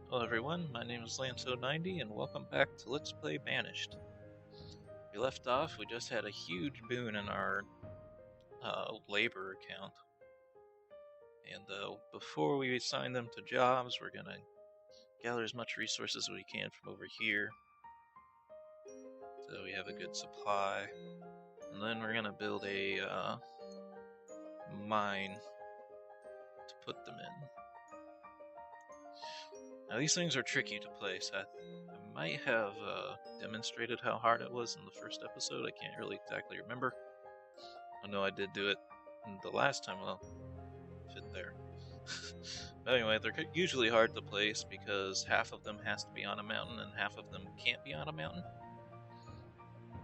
Hello everyone, my name is Lanso90 and welcome back to Let's Play Banished. We left off, we just had a huge boon in our labor account. And before we assign them to jobs, we're gonna gather as much resources as we can from over here. So we have a good supply. And then we're gonna build a mine to put them in. Now these things are tricky to place. I might have demonstrated how hard it was in the first episode. I can't really exactly remember. I know I did do it the last time. Well, fit there. But anyway, they're usually hard to place because half of them has to be on a mountain and half of them can't be on a mountain.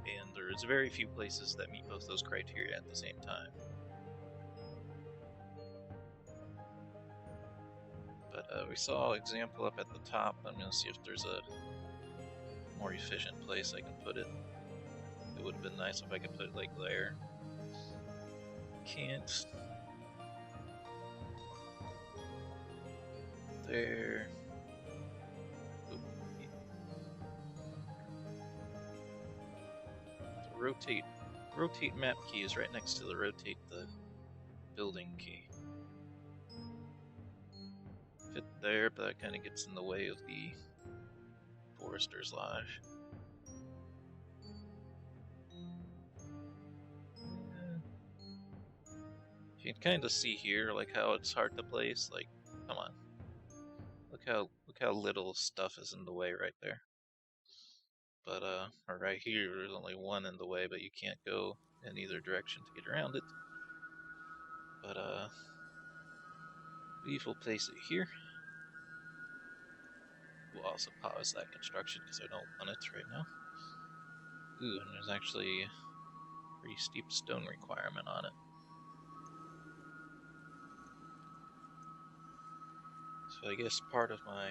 And there's very few places that meet both those criteria at the same time. But we saw an example up at the top. I'm going to see if there's a more efficient place I can put it. It would have been nice if I could put it like there. Can't. There. The rotate map key is right next to the rotate the building key. Fit there, but that kind of gets in the way of the Forester's Lodge. You can kind of see here, like how it's hard to place. Like, come on, look how little stuff is in the way right there. But or right here, there's only one in the way, but you can't go in either direction to get around it. But we'll place it here. We'll also pause that construction because I don't want it right now. Ooh, and there's actually a pretty steep stone requirement on it. So I guess part of my...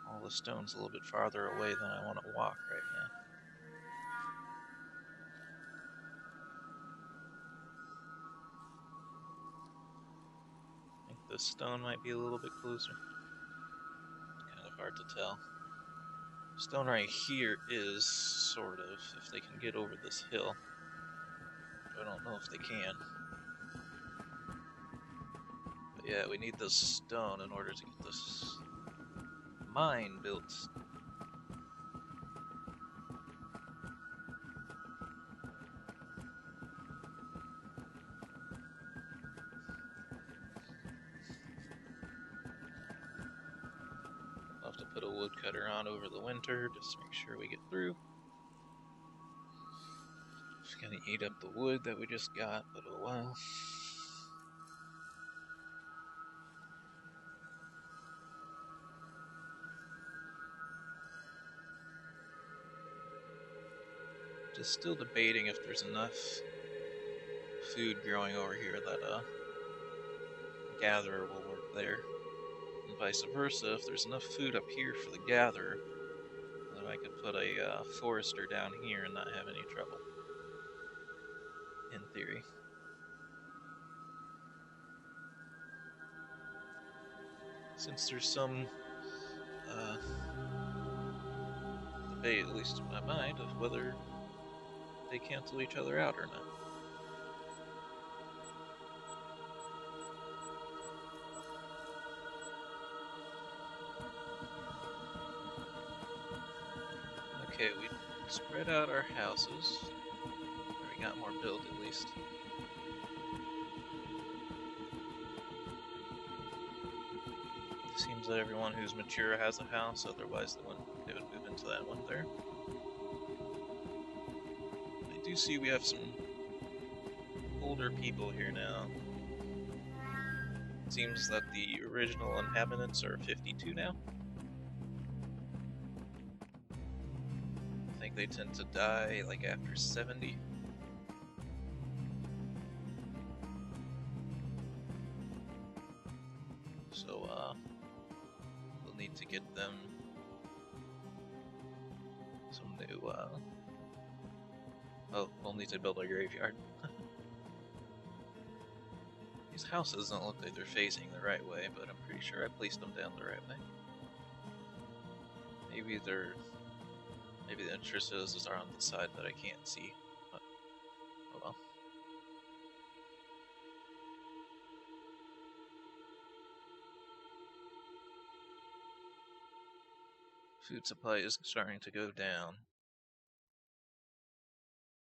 all the stone's a little bit farther away than I want to walk right now. I think this stone might be a little bit closer. Kind of hard to tell. Stone right here is, sort of, if they can get over this hill. I don't know if they can. But yeah, we need this stone in order to get this mine built. I'll have to put a woodcutter on over the winter just to make sure we get through. It's gonna eat up the wood that we just got, but oh well. Just still debating if there's enough food growing over here that a gatherer will work there. And vice versa, if there's enough food up here for the gatherer, then I could put a forester down here and not have any trouble. In theory. Since there's some debate, at least in my mind, of whether they cancel each other out or not. Okay, we spread out our houses. We got more built at least. Seems that everyone who's mature has a house, otherwise they would move into that one there. I do see we have some older people here now. It seems that the original inhabitants are 52 now. I think they tend to die like after 70. So we'll need to get them some new oh, we'll need to build a graveyard. These houses don't look like they're facing the right way, but I'm pretty sure I placed them down the right way. Maybe the entrances are on the side that I can't see, but oh well. Food supply is starting to go down.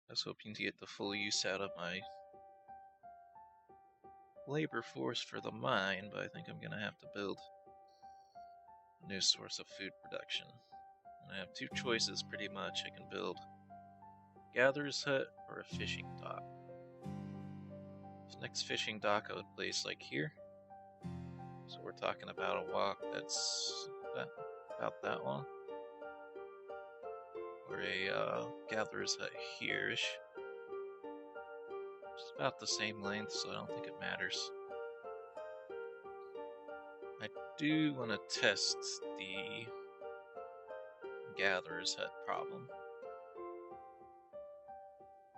I was hoping to get the full use out of my labor force for the mine, but I think I'm gonna have to build a new source of food production. And I have two choices pretty much. I can build a gatherer's hut or a fishing dock. This next fishing dock I would place like here. So we're talking about a walk that's about that long. Or a gatherer's hut here-ish. It's about the same length, so I don't think it matters. I do want to test the gatherer's hut problem.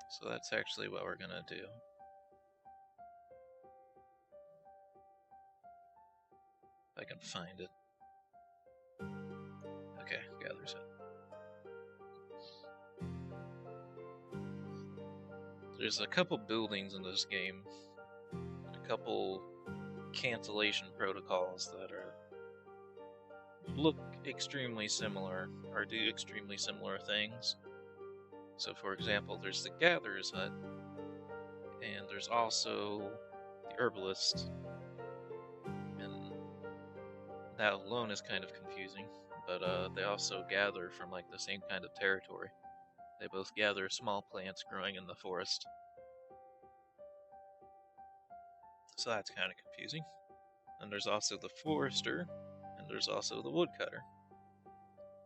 So that's actually what we're gonna do. If I can find it. Okay, gatherer's hut. There's a couple buildings in this game, a couple cancellation protocols that look extremely similar, or do extremely similar things. So for example, there's the Gatherer's Hut, and there's also the Herbalist, and that alone is kind of confusing, but they also gather from like the same kind of territory. They both gather small plants growing in the forest. So that's kind of confusing. And there's also the Forester, and there's also the Woodcutter.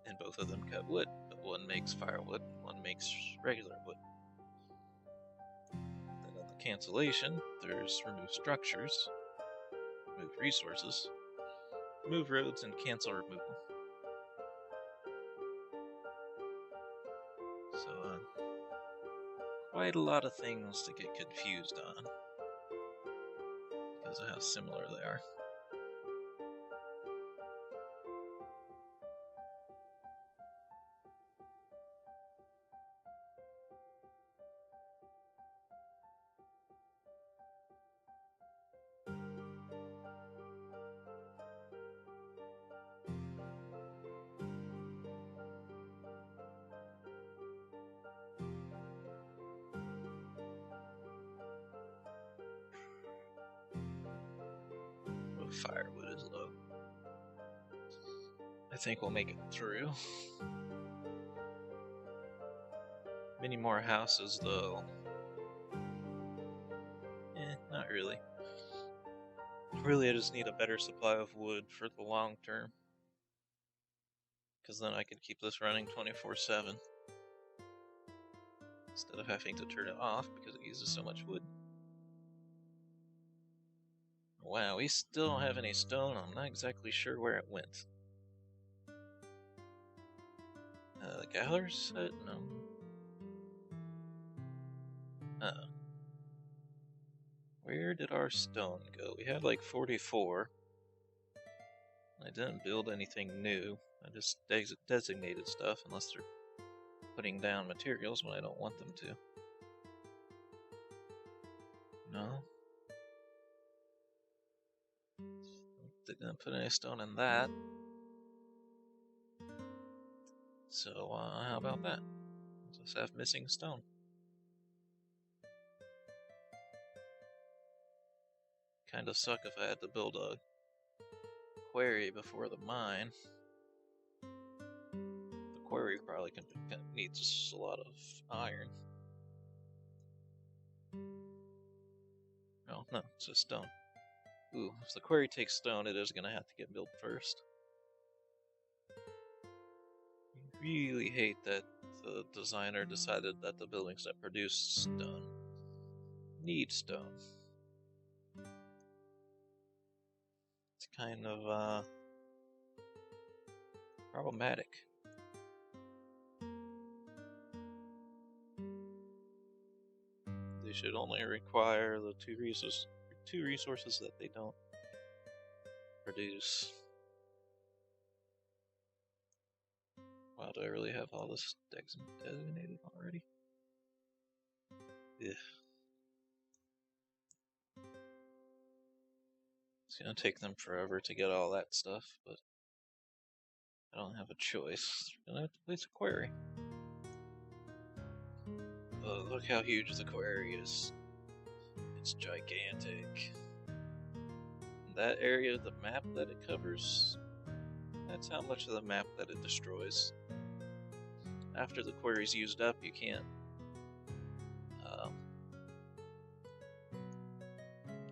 And both of them cut wood, but one makes firewood, and one makes regular wood. Then on the cancellation, there's remove structures, remove resources, remove roads, and cancel removal. So, quite a lot of things to get confused on, because of how similar they are. Firewood is low. I think we'll make it through. Many more houses, though. Not really. Really, I just need a better supply of wood for the long term. Because then I can keep this running 24/7. Instead of having to turn it off because it uses so much wood. Wow, we still don't have any stone. I'm not exactly sure where it went. The Gatherer's hut? No. Where did our stone go? We had like 44. I didn't build anything new. I just designated stuff unless they're putting down materials when I don't want them to. No. Didn't put any stone in that. So, how about that? Let's just have missing stone. Kinda suck if I had to build a quarry before the mine. The quarry probably needs a lot of iron. Oh, no, it's just stone. Ooh, if the quarry takes stone, it is gonna have to get built first. I really hate that the designer decided that the buildings that produce stone need stone. It's kind of, problematic. They should only require the two 2 resources that they don't produce. Wow, do I really have all this designated already? Yeah. It's gonna take them forever to get all that stuff, but I don't have a choice. I'm gonna have to place a query. Look how huge the query is. It's gigantic. That area of the map that it covers, that's how much of the map that it destroys. After the query's used up, you can't.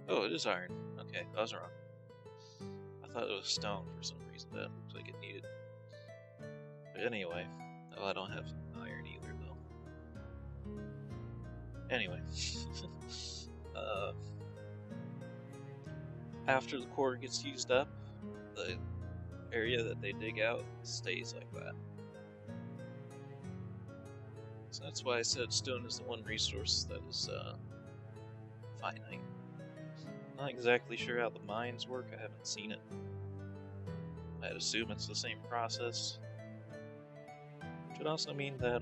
Oh, it is iron. Okay, I was wrong. I thought it was stone for some reason, but it looks like it needed. But anyway, oh, I don't have iron either, though. Anyway, after the core gets used up, the area that they dig out stays like that. So that's why I said stone is the one resource that is finite. Not exactly sure how the mines work, I haven't seen it. I'd assume it's the same process. Which would also mean that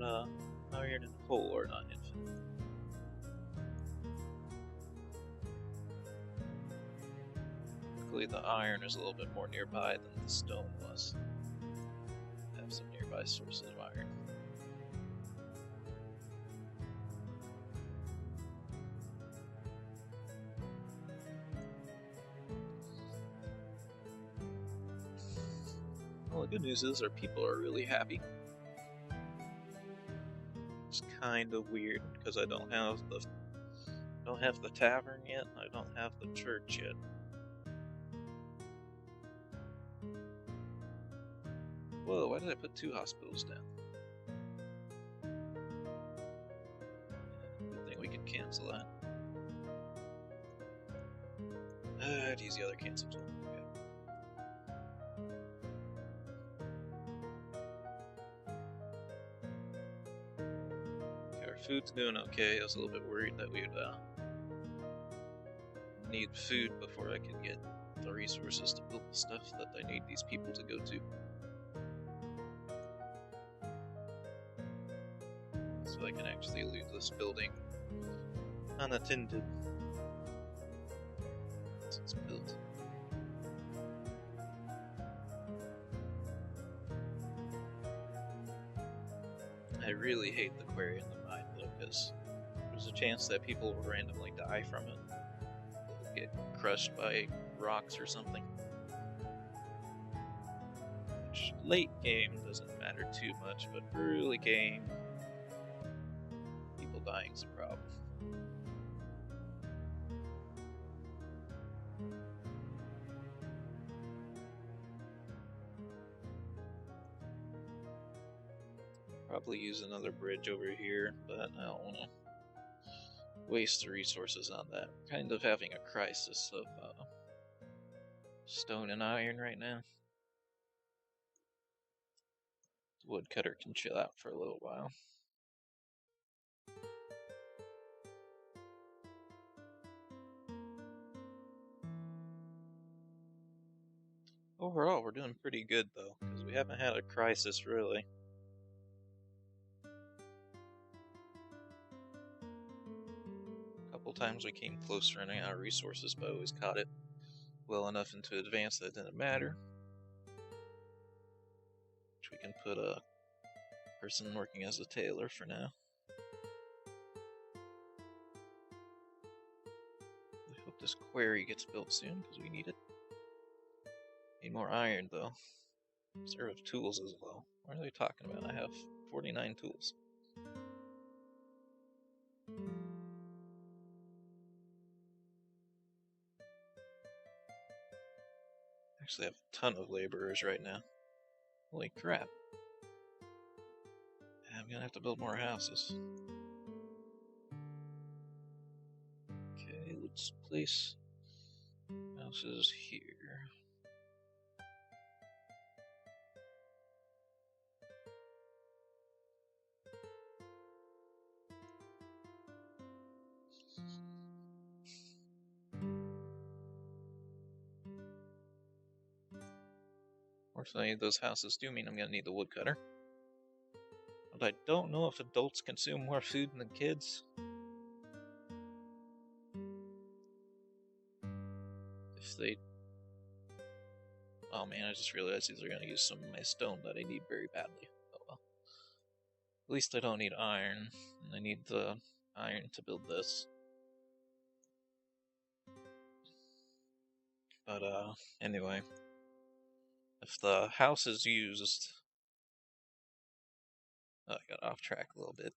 iron and coal are not infinite. Luckily the iron is a little bit more nearby than the stone was. I have some nearby sources of iron. Well, the good news is our people are really happy. It's kind of weird because I don't have the tavern yet. I don't have the church yet. Whoa! Why did I put 2 hospitals down? Good thing we can cancel that. I'd use the other cancel tool. Food's doing okay. I was a little bit worried that we would need food before I could get the resources to build the stuff that I need these people to go to. So I can actually leave this building unattended once it's built. I really hate the query in the mine though, because there's a chance that people will randomly die from it. They'll get crushed by rocks or something. Which late game doesn't matter too much, but early game, people dying's a problem. Probably use another bridge over here, but I don't want to waste the resources on that. We're kind of having a crisis of stone and iron right now. The woodcutter can chill out for a little while. Overall, we're doing pretty good though, because we haven't had a crisis really. A couple times we came close to running out of resources, but always caught it well enough into advance that it didn't matter. Which we can put a person working as a tailor for now. I hope this quarry gets built soon, because we need it. Need more iron though. Reserve of tools as well. What are they talking about? I have 49 tools. Actually, I have a ton of laborers right now. Holy crap. I'm gonna have to build more houses. Okay, let's place houses here. Fortunately, those houses do mean I'm gonna need the woodcutter. But I don't know if adults consume more food than kids. If they... Oh man, I just realized these are gonna use some of my stone that I need very badly. Oh well. At least I don't need iron. I need the iron to build this. But, anyway. If the house is used... Oh, I got off track a little bit.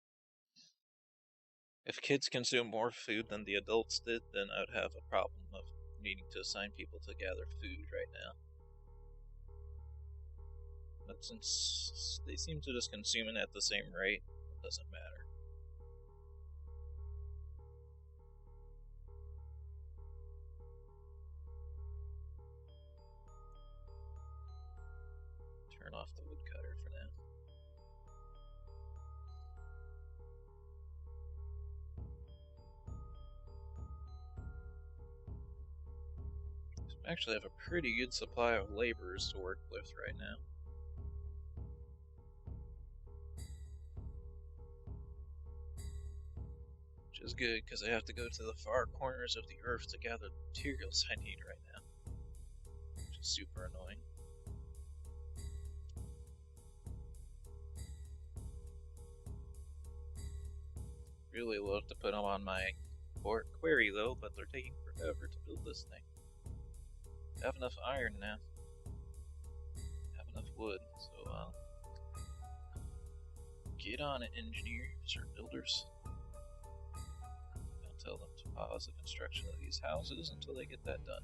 If kids consume more food than the adults did, then I would have a problem of needing to assign people to gather food right now. But since they seem to just consume it at the same rate, it doesn't matter. Turn off the woodcutter for now. I actually have a pretty good supply of laborers to work with right now. Which is good, because I have to go to the far corners of the earth to gather the materials I need right now. Which is super annoying. Really love to put them on my quarry though, but they're taking forever to build this thing. I have enough iron now. I have enough wood, so get on it, engineers or builders. I'll tell them to pause the construction of these houses until they get that done.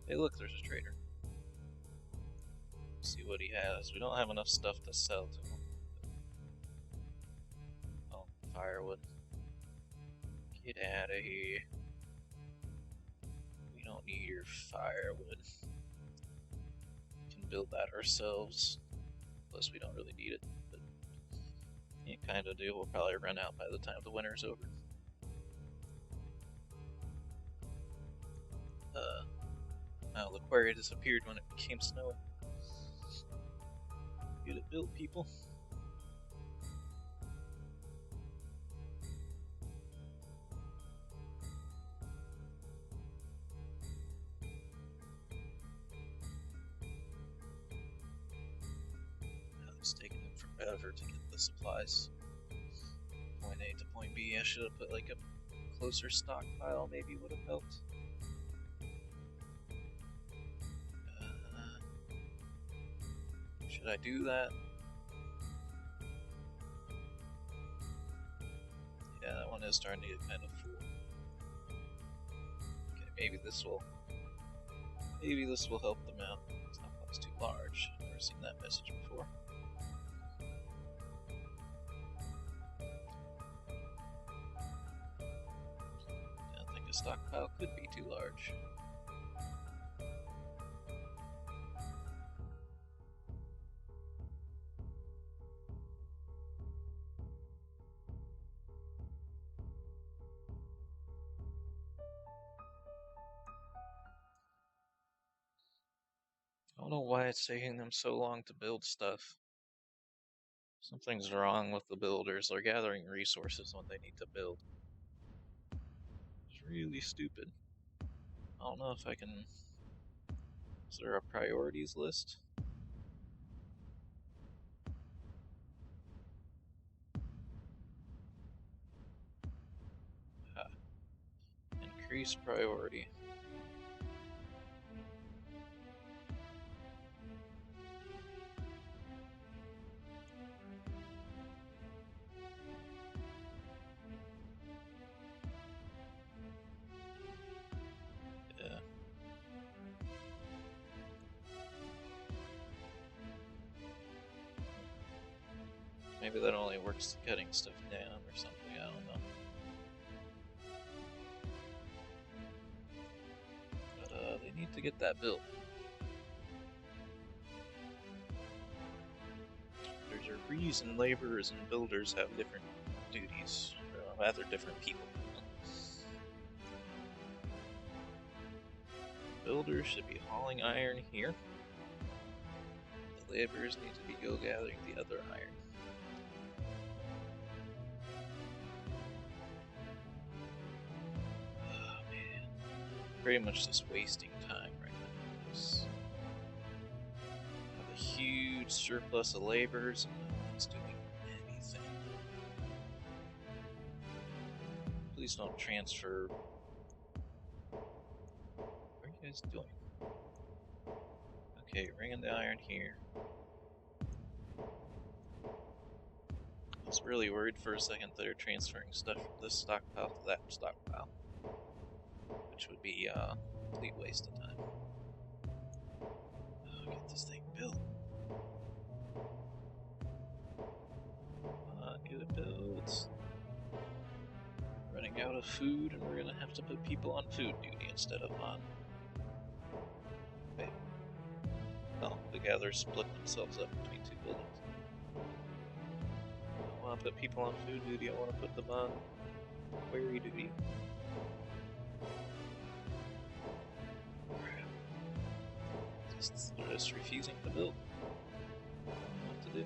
Hey look, there's a trader. Let's see what he has. We don't have enough stuff to sell to him. Oh, firewood. Get out of here. We don't need your firewood. We can build that ourselves. Plus we don't really need it, but you kinda do. We'll probably run out by the time the winter's over. The quarry disappeared when it became snow. Get it built, people. It's taking them forever to get the supplies. Point A to point B. I should have put like a closer stockpile, maybe would have helped. Should I do that? Yeah, that one is starting to get kind of full. Okay, maybe this will help them out. It's not quite too large. I've never seen that message before. Yeah, I think a stockpile could be too large. I don't know why it's taking them so long to build stuff. Something's wrong with the builders. They're gathering resources when they need to build. It's really stupid. I don't know if I can... Is there a priorities list? Increase priority. Yeah. Maybe that only works cutting stuff down or something, I don't know. But they need to get that built. There's a Crews and laborers and builders have different duties, or rather different people. Builders should be hauling iron here. The laborers need to be go gathering the other iron. Oh man, very much just wasting time right now. Just have a huge surplus of laborers and no one's doing anything. Please don't transfer. What are you guys doing? Okay, ringing the iron here. I was really worried for a second that they're transferring stuff from this stockpile to that stockpile, which would be a complete waste of time. Oh, get this thing built. Get it built. Running out of food, and we're gonna have to put people on food duty instead of on. Wait. No, the gatherers split themselves up between two buildings. I don't want to put people on food duty, I want to put them on quarry duty. They're just refusing to build. I don't know what to do.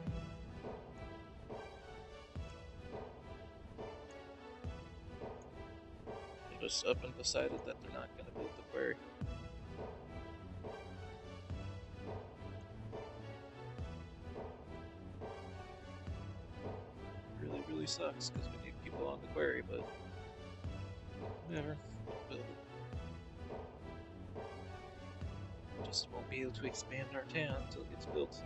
They just up and decided that they're not going to build the quarry. Really sucks because we need people on the quarry, but whatever. Build it. Just won't be able to expand our town until it gets built.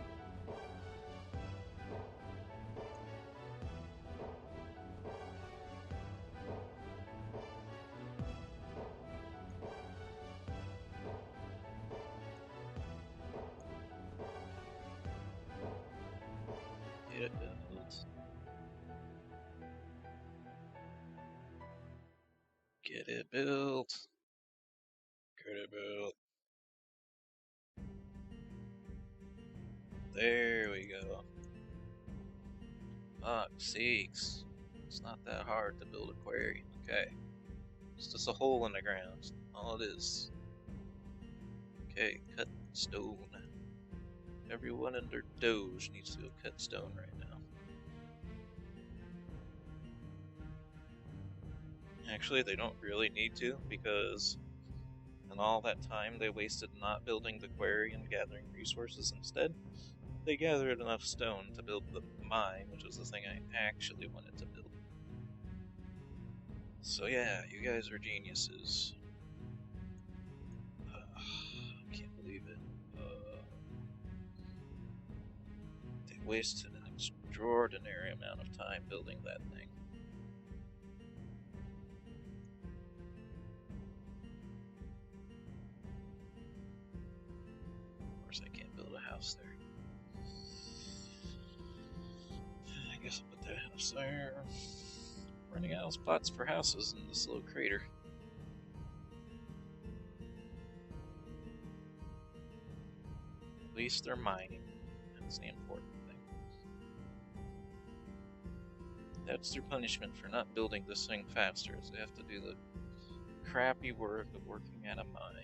Get it built. Get it built. Get it built. There we go. Fuck's sakes. It's not that hard to build a quarry. Okay. It's just a hole in the ground. All it is. Okay, cut stone. Everyone in their doge needs to go cut stone right now. Actually, they don't really need to, because in all that time they wasted not building the quarry and gathering resources instead, they gathered enough stone to build the mine, which was the thing I actually wanted to build. So yeah, you guys are geniuses. I can't believe it. They wasted an extraordinary amount of time building that thing. Of course I can't build a house there. I guess I'll put that house there. Running out of spots for houses in this little crater. At least they're mining. That's the important thing. That's their punishment for not building this thing faster, is they have to do the crappy work of working at a mine.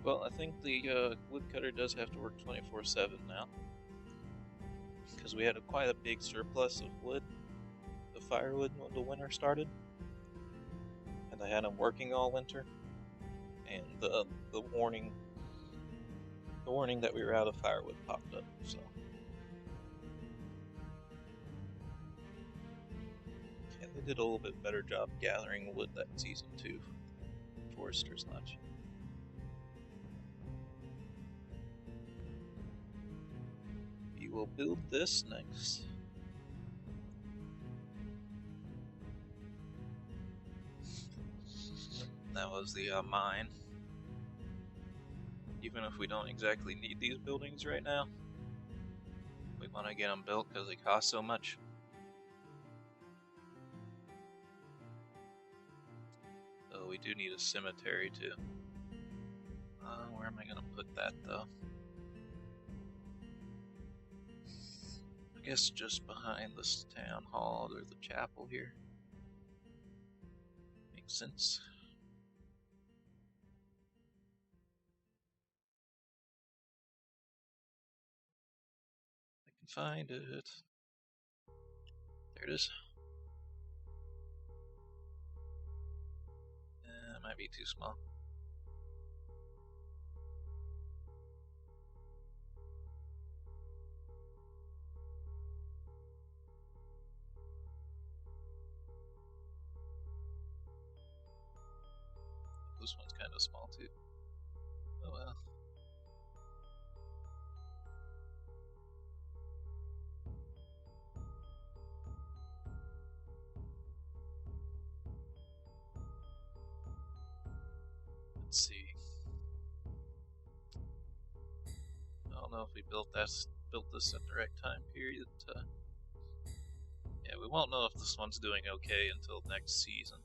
Well, I think the woodcutter does have to work 24/7 now, because we had quite a big surplus of wood, the firewood, when the winter started, and I had them working all winter, and the warning that we were out of firewood popped up. So yeah, they did a little bit better job gathering wood that season too. Forester's Notch. We will build this next. That was the mine. Even if we don't exactly need these buildings right now, We want to get them built because they cost so much. So we do need a cemetery too. Where am I going to put that though? I guess just behind this town hall or the chapel here. Makes sense. I can find it. There it is. It might be too small. This one's kind of small too. Oh well. Let's see. I don't know if we built this at the right time period. Yeah, we won't know if this one's doing okay until next season.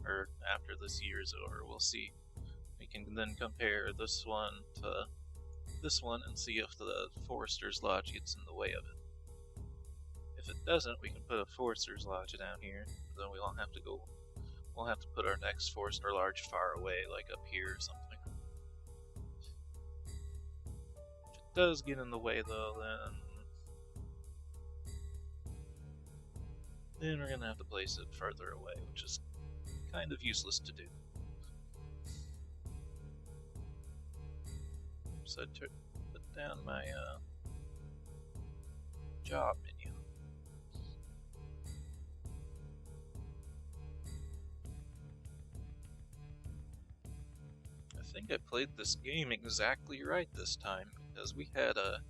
Or after this year is over, we'll see. We can then compare this one to this one and see if the Forester's Lodge gets in the way of it. If it doesn't, we can put a Forester's Lodge down here. Then we won't have to go. We'll have to put our next Forester Lodge far away, like up here or something. If it does get in the way, though, then we're gonna have to place it further away, which is kind of useless to do. So I put down my job menu. I think I played this game exactly right this time, because we had a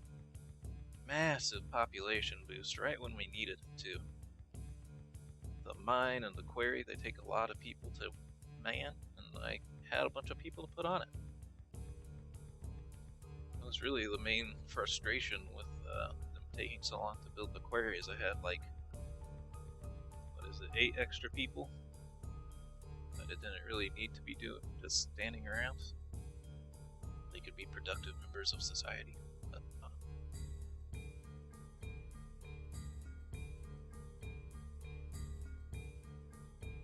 massive population boost right when we needed it to. The mine and the quarry, they take a lot of people to man, and I had a bunch of people to put on it. That was really the main frustration with them taking so long to build the quarries. I had like, 8 extra people that it didn't really need to be doing, just standing around. They could be productive members of society. But,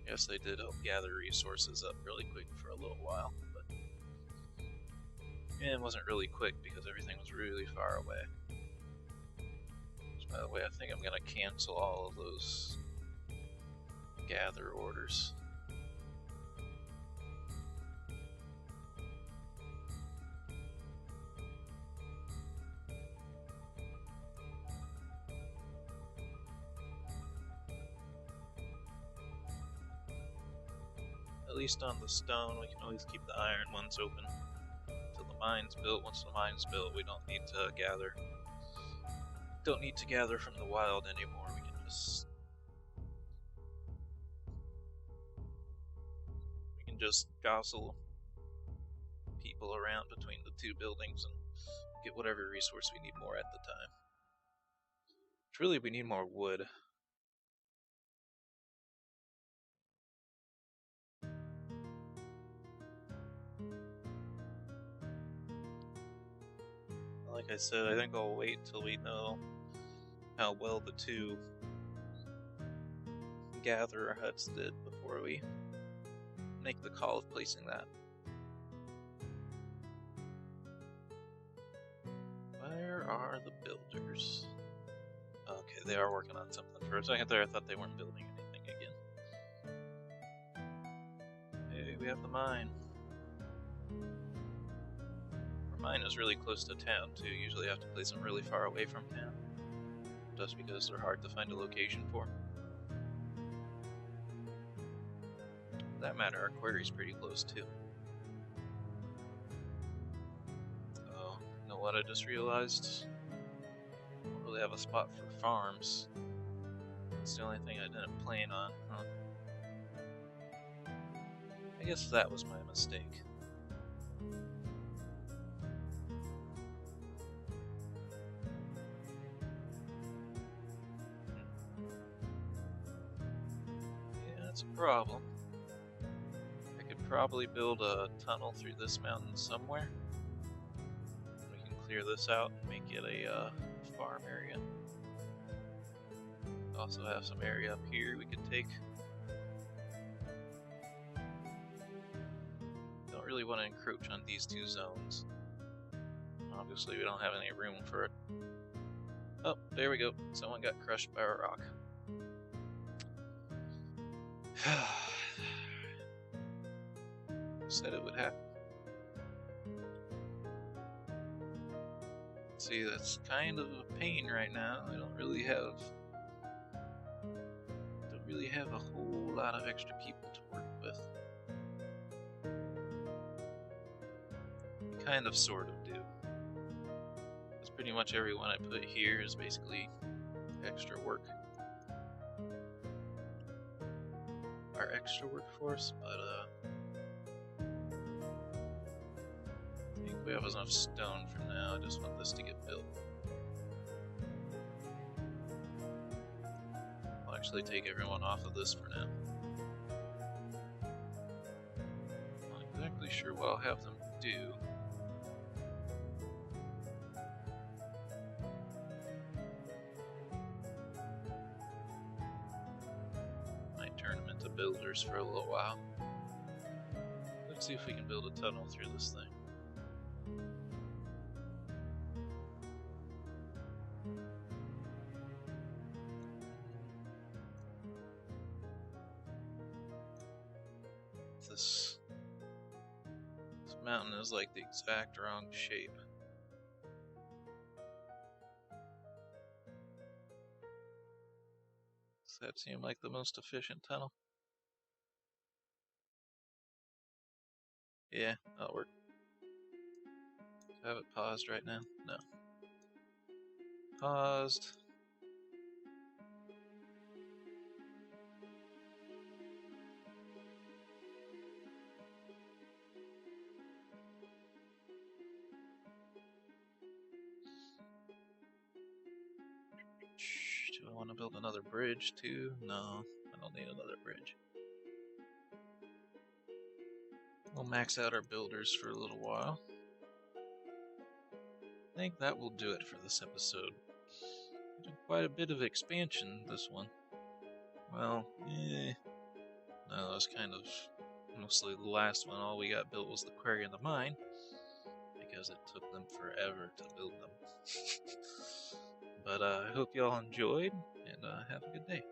yes, they did help gather resources up really quick for a little while, but it wasn't really quick because everything was really far away. So by the way, I think I'm going to cancel all of those gather orders. At least on the stone, we can always keep the iron ones open until the mine's built. Once the mine's built, we don't need to gather. Don't need to gather from the wild anymore. We can just jostle people around between the two buildings and get whatever resource we need more at the time. Which really, we need more wood. Like I said, I think I'll wait till we know how well the 2 gatherer huts did before we make the call of placing that. Where are the builders? Okay, they are working on something. For a second there, I thought they weren't building anything again. Hey, we have the mine. Our mine is really close to town, too. Usually I have to place them really far away from town, just because they're hard to find a location for. For that matter, our quarry's pretty close, too. Oh, you know what I just realized? I don't really have a spot for farms. That's the only thing I didn't plan on, huh? I guess that was my mistake. that's a problem. I could probably build a tunnel through this mountain somewhere. We can clear this out and make it a farm area. Also have some area up here we could take. Don't really want to encroach on these two zones. Obviously we don't have any room for it. Oh, there we go. Someone got crushed by a rock. Said it would happen. See, that's kind of a pain right now. I don't really have a whole lot of extra people to work with. I kind of sort of do. Because pretty much everyone I put here is basically extra work. Our extra workforce, but I think we have enough stone for now. I just want this to get built. I'll actually take everyone off of this for now. Not exactly sure what I'll have them do. Might turn them into builders for a little while. Let's see if we can build a tunnel through this thing. This mountain is like the exact wrong shape. Does that seem like the most efficient tunnel? Yeah, that'll work. Do I have it paused right now? No. Paused. Do I want to build another bridge too? No, I don't need another bridge. We'll max out our builders for a little while. I think that will do it for this episode. We did quite a bit of expansion this one. Well, no, that was kind of mostly the last one. All we got built was the quarry and the mine, because it took them forever to build them. But I hope y'all enjoyed, and have a good day.